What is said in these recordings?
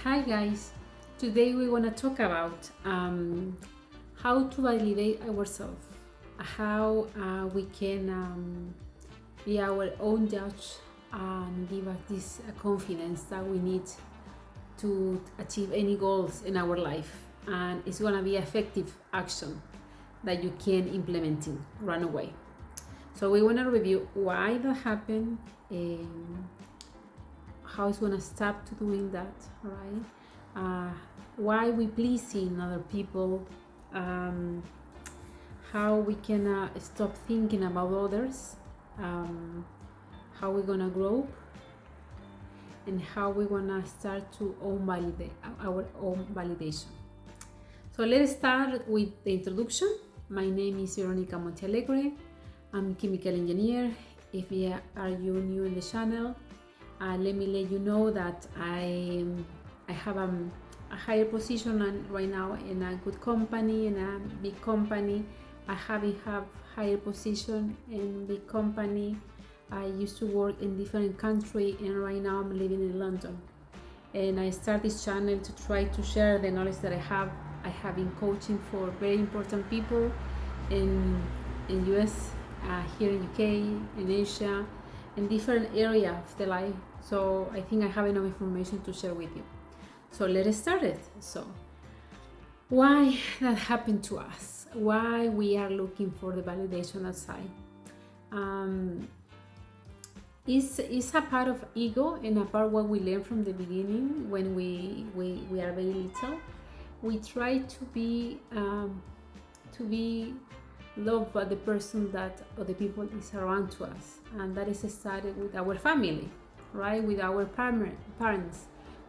Hi guys, today we want to talk about how to validate ourselves, how we can be our own judge and give us this confidence that we need to achieve any goals in our life, and it's going to be effective action that you can implement in run away. So we want to review why that happened, how it's gonna stop to doing that, right? Why we pleasing other people, how we can stop thinking about others, how we're gonna grow, and how we're gonna start to own validate our own validation. So let's start with the introduction. My name is Veronica Montealegre. I'm a chemical engineer. If you are new in the channel, let me let you know that I have a higher position right now in a good company, in a big company. I have higher position in big company. I used to work in different country, and right now I'm living in London. And I start this channel to try to share the knowledge that I have. I have been coaching for very important people in US, here in UK, in Asia, in different areas of the life. So I think I have enough information to share with you. So let's start it. So why that happened to us? Why we are looking for the validation outside? It's a part of ego and a part what we learn from the beginning when we are very little. We try to be loved by the person that or the people is around to us, and that is started with our family, right? With our parents.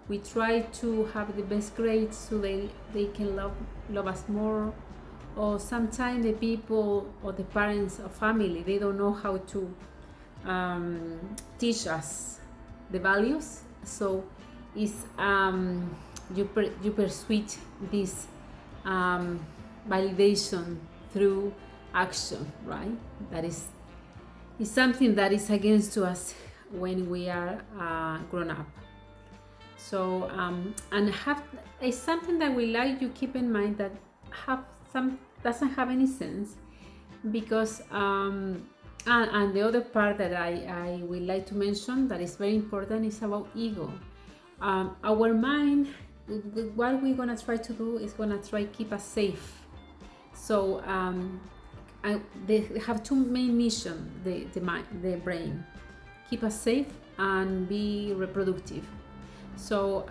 We try to have the best grades so they can love us more. Or sometimes the people or the parents or family, they don't know how to teach us the values. So it's you persuade this validation through action, right? That is something that is against to us when we are grown up. So and have it's something that we like you keep in mind that doesn't have any sense, because and the other part that I would like to mention that is very important is about ego. Our mind, what we're gonna try to do is gonna try keep us safe. So they have two main missions, the brain: keep us safe and be reproductive. So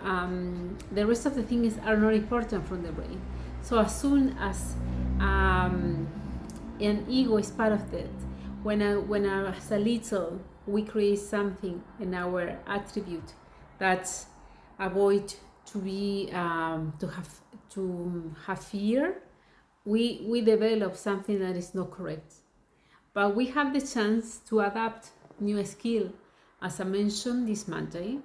the rest of the things are not important from the brain. So as soon as an ego is part of that, when as a little we create something in our attribute that avoid to be to have fear, we develop something that is not correct. But we have the chance to adapt new skill, as I mentioned this Monday,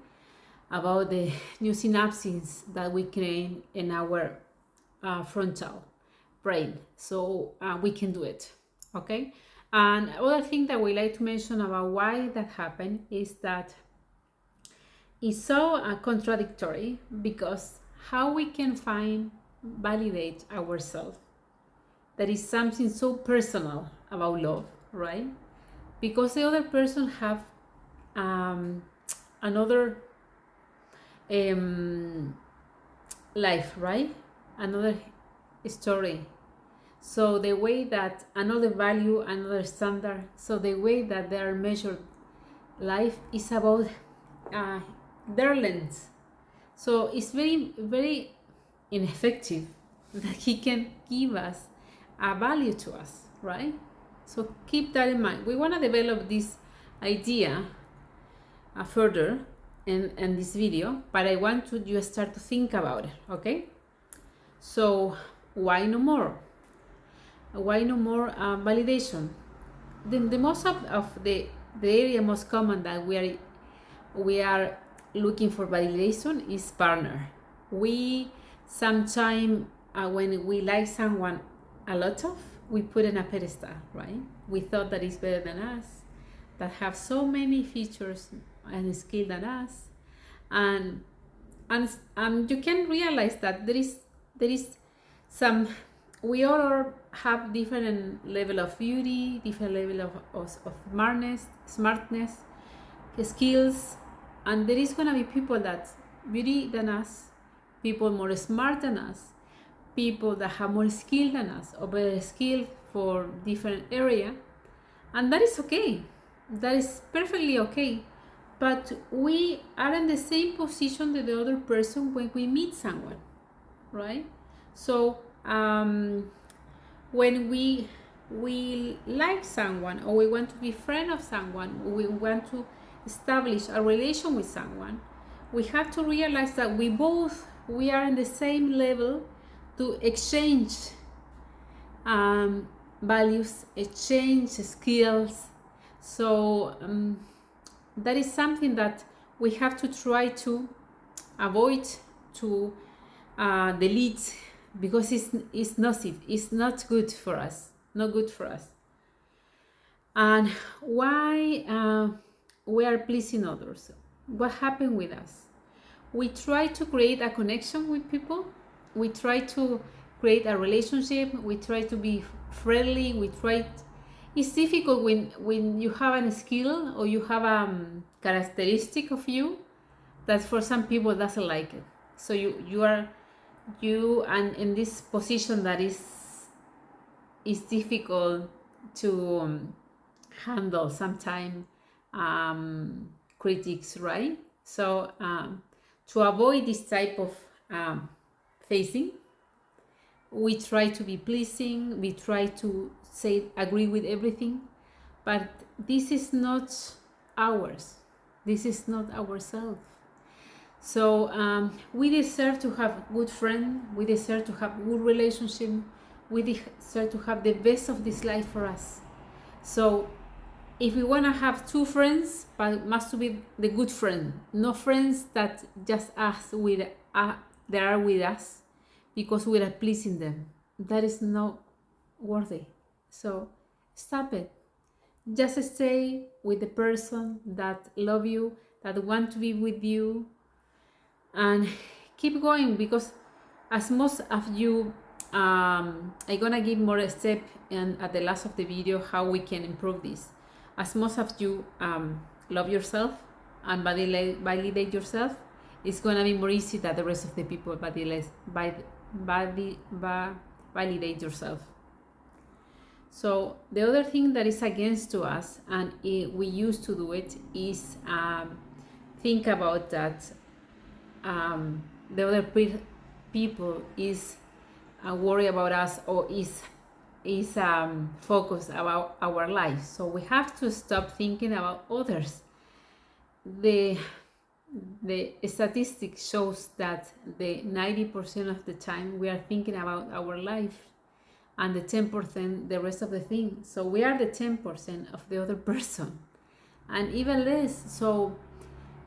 about the new synapses that we create in our frontal brain. So we can do it, okay? And other thing that we like to mention about why that happened is that it's so contradictory, because how we can validate ourselves, that is something so personal about love, right? Because the other person have another life, right? Another story. So the way that another value, another standard, so the way that they are measured life is about their lens. So it's very, very ineffective that he can give us a value to us, right? So keep that in mind. We want to develop this idea further in this video, but I want you start to think about it, okay? So why no more? Why no more validation? The most of the area most common that we are looking for validation is partner. We sometimes when we like someone a lot of, we put in a pedestal, right? We thought that is better than us, that have so many features and skill than us, and and you can realize that there is some, we all have different level of beauty, different level of smartness, skills, and there is gonna be people that beauty than us, people more smart than us, people that have more skill than us or better skill for different area, and that is okay. That is perfectly okay. But we are in the same position that the other person when we meet someone, right? So when we like someone, or we want to be friend of someone, or we want to establish a relation with someone, we have to realize that we are in the same level to exchange values, exchange skills. So that is something that we have to try to avoid, to delete, because it's nocive, it's not good for us, not good for us. And why we are pleasing others? What happened with us? We try to create a connection with people, we try to create a relationship, we try to be friendly, it's difficult when you have a skill or you have a characteristic of you that for some people doesn't like it. So you and in this position that is difficult to handle sometimes, critics, right? So to avoid this type of facing, we try to be pleasing, we try to agree with everything, but this is not ours, this is not ourselves. So we deserve to have good friends, we deserve to have good relationship, we deserve to have the best of this life for us. So if we want to have two friends, but it must be the good friend, no friends that just they are with us because we are pleasing them. That is not worthy. So stop it. Just stay with the person that love you, that want to be with you, and keep going, because as most of you, I'm gonna give more step and at the last of the video how we can improve this. As most of you love yourself and validate yourself, it's gonna be more easy that the rest of the people validate yourself. So the other thing that is against to us, and we used to do it, is think about that the other people is worry about us, or is focused about our lives. So we have to stop thinking about others. The statistic shows that the 90% of the time we are thinking about our life, and the 10% the rest of the thing. So we are the 10% of the other person, and even less. So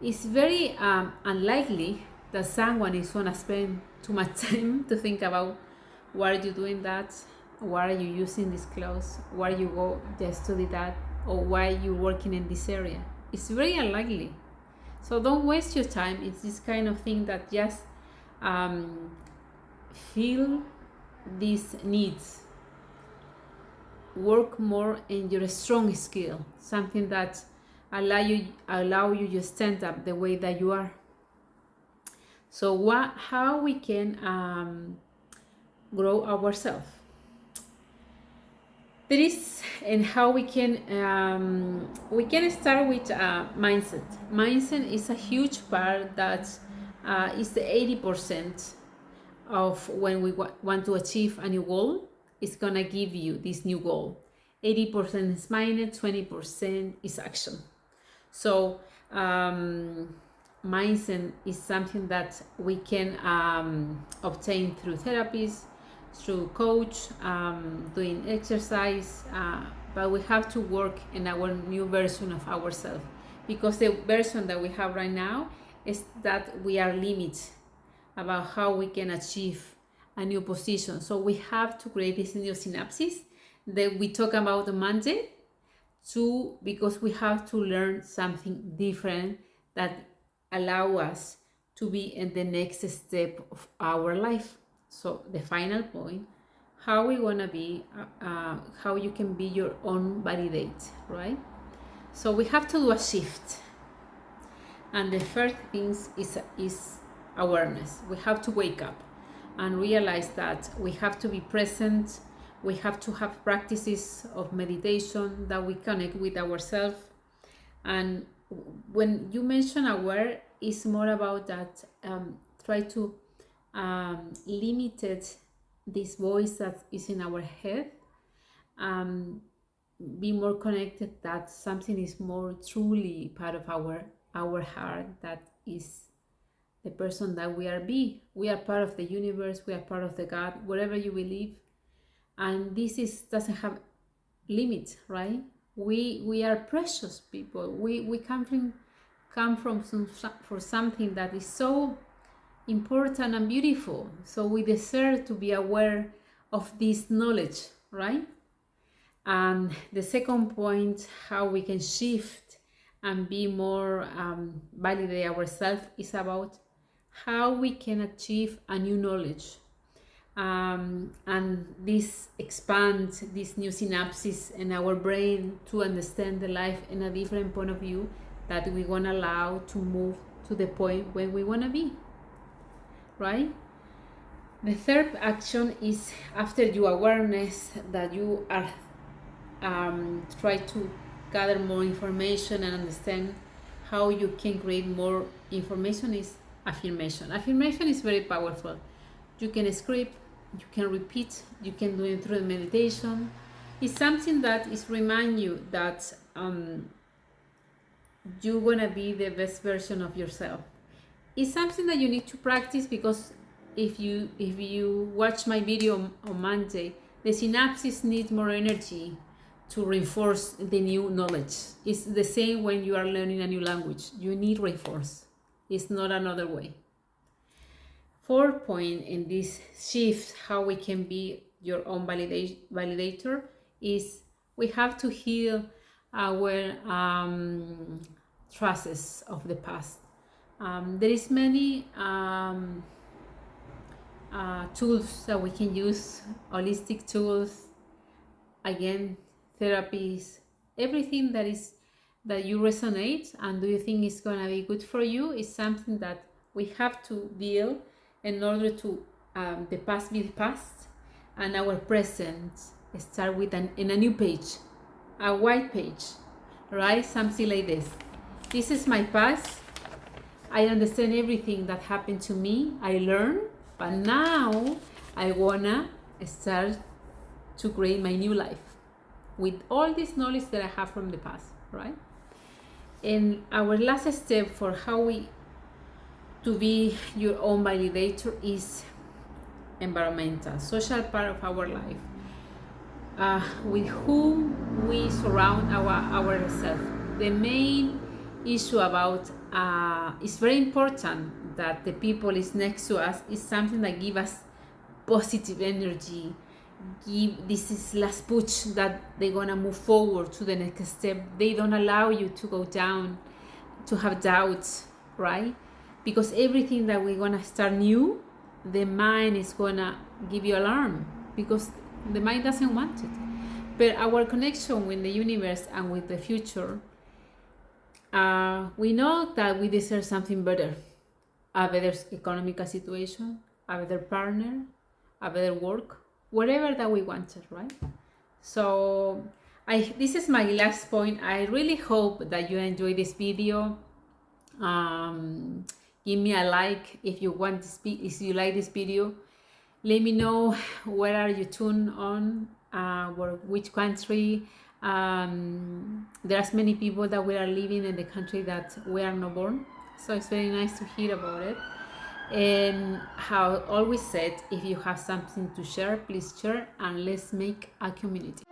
it's very unlikely that someone is gonna spend too much time to think about why are you doing that, why are you using this clothes, why you go just to do that, or why you're working in this area. It's very unlikely. So don't waste your time. It's this kind of thing that just feel these needs. Work more in your strong skill, something that allow you to stand up the way that you are. So how we can grow ourselves? There is, and how we can start with mindset. Mindset is a huge part that is the 80% of when we want to achieve a new goal. It's gonna give you this new goal. 80% is mindset, 20% is action. So mindset is something that we can obtain through therapies, through coach, doing exercise, but we have to work in our new version of ourselves, because the version that we have right now is that we are limited about how we can achieve a new position. So we have to create this new synapses that we talk about on Monday, because we have to learn something different that allow us to be in the next step of our life. So the final point, how we want to be, how you can be your own validate, right? So we have to do a shift. And the first thing is awareness. We have to wake up and realize that we have to be present. We have to have practices of meditation that we connect with ourselves. And when you mention aware, it's more about that, try to limit this voice that is in our head, be more connected that something is more truly part of our heart, that is the person that we are part of the universe, we are part of the God, whatever you believe. And this doesn't have limits, right? We are precious people. We come from for something that is so important and beautiful. So we deserve to be aware of this knowledge, right? And the second point, how we can shift and be more validate ourselves, is about how we can achieve a new knowledge. And this expands these new synapses in our brain to understand the life in a different point of view that we want to allow to move to the point where we want to be, right? The third action is, after your awareness that you are try to gather more information and understand how you can create more information, is affirmation. Affirmation is very powerful. You can script, you can repeat, you can do it through meditation. It's something that is remind you that you're gonna be the best version of yourself. It's something that you need to practice, because if you watch my video on Monday, the synapses need more energy to reinforce the new knowledge. It's the same when you are learning a new language. You need reinforce. It's not another way. Fourth point in this shift, how we can be your own validator, is we have to heal our traces of the past. There is many tools that we can use, holistic tools, again, therapies, everything that you resonate and do you think is going to be good for you, is something that we have to deal in order to the past be the past and our present start with in a new page, a white page, right? Something like this. This is my past. I understand everything that happened to me. I learned, but now I wanna start to create my new life with all this knowledge that I have from the past, right? And our last step for how we to be your own validator is environmental, social part of our life, with whom we surround ourselves. The main issue about it's very important that the people is next to us is something that give us positive energy, give this is last push that they're gonna move forward to the next step. They don't allow you to go down, to have doubts, right? Because everything that we're gonna start new, the mind is gonna give you alarm, because the mind doesn't want it. But our connection with the universe and with the future, we know that we deserve something better, a better economical situation, a better partner, a better work, whatever that we wanted, right? So this is my last point. I really hope that you enjoy this video. Give me a like if you want to speak, if you like this video. Let me know where are you tuned on, or which country. There's many people that we are living in the country that we are not born, so it's very nice to hear about it. And how I always said, if you have something to share, please share, and let's make a community.